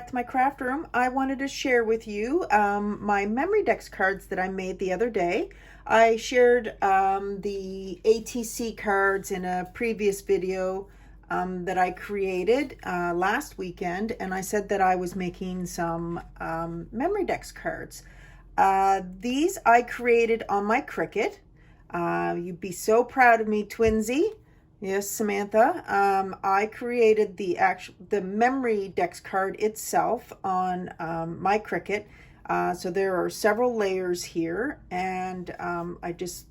back to my craft room. I wanted to share with you my memory dex cards that I made the other day. I shared the ATC cards in a previous video that I created last weekend, and I said that I was making some memory dex cards. These I created on my Cricut. You'd be so proud of me, Twinsy. Yes, Samantha. I created the memory dex card itself on my Cricut. So there are several layers here, and I just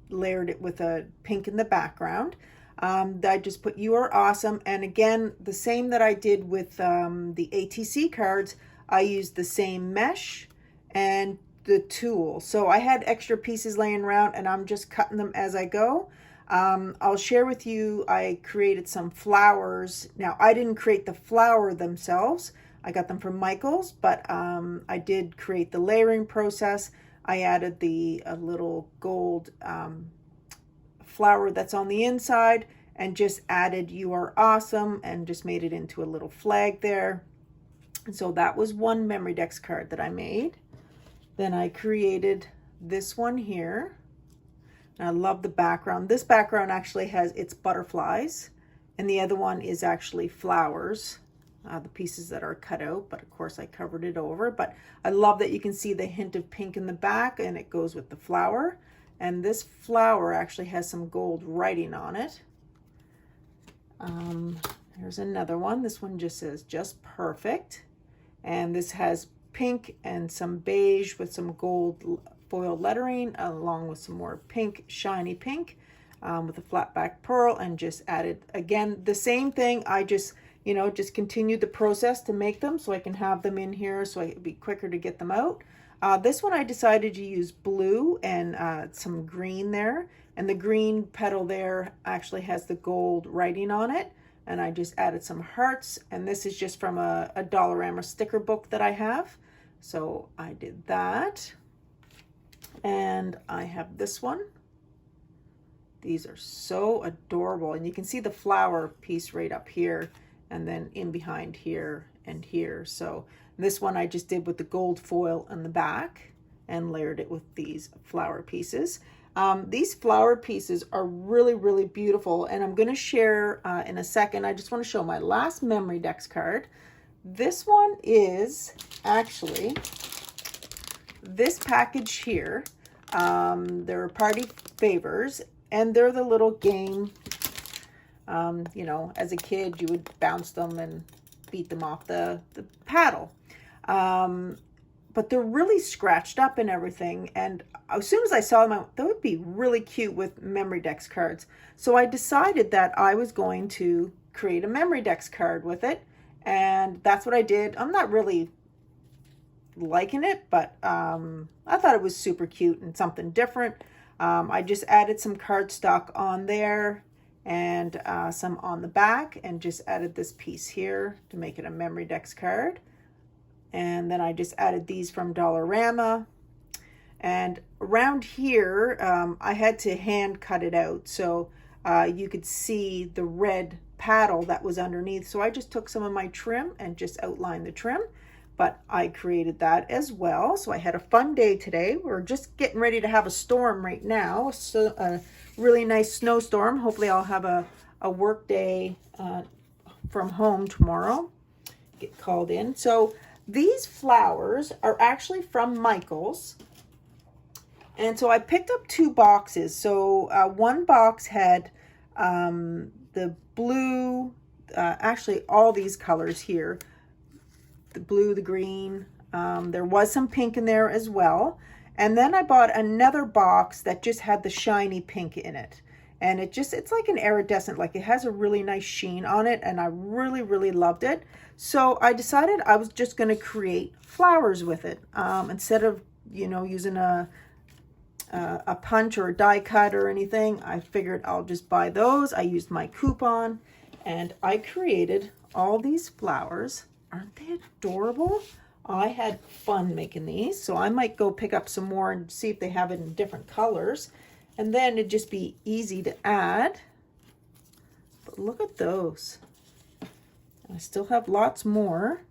layered it with a pink in the background. I just put "You Are Awesome," and again, the same that I did with the ATC cards. I used the same mesh and the tool. So I had extra pieces laying around, and I'm just cutting them as I go. I'll share with you, I created some flowers. Now, I didn't create the flower themselves. I got them from Michael's, but I did create the layering process. I added the little gold flower that's on the inside and just added "You Are Awesome" and just made it into a little flag there. And so that was one memory dex card that I made. Then I created this one here. And I love the background. This background actually has its butterflies, and the other one is actually flowers, the pieces that are cut out, but of course I covered it over. But I love that you can see the hint of pink in the back, and it goes with the flower. And this flower actually has some gold writing on it. There's another one. This one just says "Just Perfect." And this has pink and some beige with some gold foil lettering, along with some more pink, shiny pink, with a flat back pearl, and just added, again, the same thing. I just, just continued the process to make them so I can have them in here so it'd be quicker to get them out. This one I decided to use blue and some green there, and the green petal there actually has the gold writing on it, and I just added some hearts, and this is just from a Dollarama sticker book that I have. So I did that. And I have this one. These are so adorable, and you can see the flower piece right up here, and then in behind here and here. So this one I just did with the gold foil on the back and layered it with these flower pieces. These flower pieces are really, really beautiful, and I'm going to share in a second. I just want to show my last memory dex card. This one is actually this package here. They're party favors, and they're the little game, as a kid you would bounce them and beat them off the paddle. But they're really scratched up and everything, and as soon as I saw them, I went, that would be really cute with memory dex cards. So I decided that I was going to create a memory dex card with it, and that's what I did. I'm not really liking it, but I thought it was super cute and something different. I just added some cardstock on there and some on the back, and just added this piece here to make it a memory dex card. And then I just added these from Dollarama, and around here I had to hand cut it out so you could see the red paddle that was underneath. So I just took some of my trim and just outlined the trim. But I created that as well. So I had a fun day today. We're just getting ready to have a storm right now. So a really nice snowstorm. Hopefully I'll have a work day from home tomorrow. Get called in. So these flowers are actually from Michael's. And so I picked up 2 boxes. So one box had the blue, actually all these colors here. The blue, the green, there was some pink in there as well. And then I bought another box that just had the shiny pink in it. And it's like an iridescent, like it has a really nice sheen on it, and I really, really loved it. So I decided I was just going to create flowers with it. Instead of, using a punch or a die cut or anything, I figured I'll just buy those. I used my coupon, and I created all these flowers. Aren't they adorable? I had fun making these, so I might go pick up some more and see if they have it in different colors. And then it'd just be easy to add. But look at those. I still have lots more.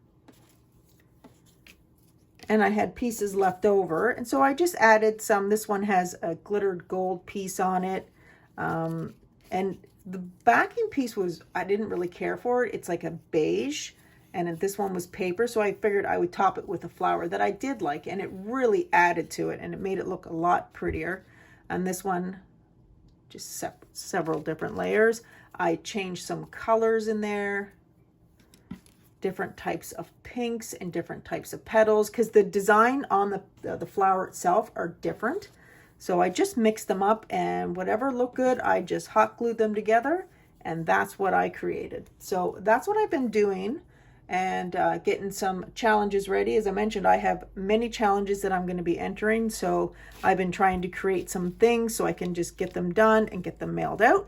and I had pieces left over. And so I just added some. This one has a glittered gold piece on it. And the backing piece was, I didn't really care for it. It's like a beige, and this one was paper. So I figured I would top it with a flower that I did like, and it really added to it and it made it look a lot prettier. And this one, just several different layers. I changed some colors in there, different types of pinks and different types of petals, because the design on the flower itself are different. So I just mixed them up, and whatever looked good, I just hot glued them together, and that's what I created. So that's what I've been doing, and getting some challenges ready. As I mentioned, I have many challenges that I'm going to be entering, so I've been trying to create some things so I can just get them done and get them mailed out.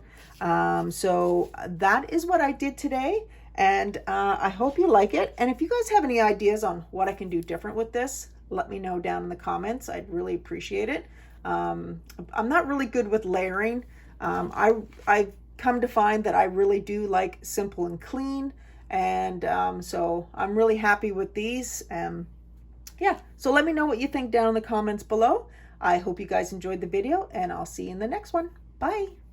So that is what I did today, and I hope you like it. And if you guys have any ideas on what I can do different with this, let me know down in the comments. I'd really appreciate it. I'm not really good with layering. I've come to find that I really do like simple and clean, and so I'm really happy with these. Yeah, so let me know what you think down in the comments below. I hope you guys enjoyed the video, and I'll see you in the next one. Bye.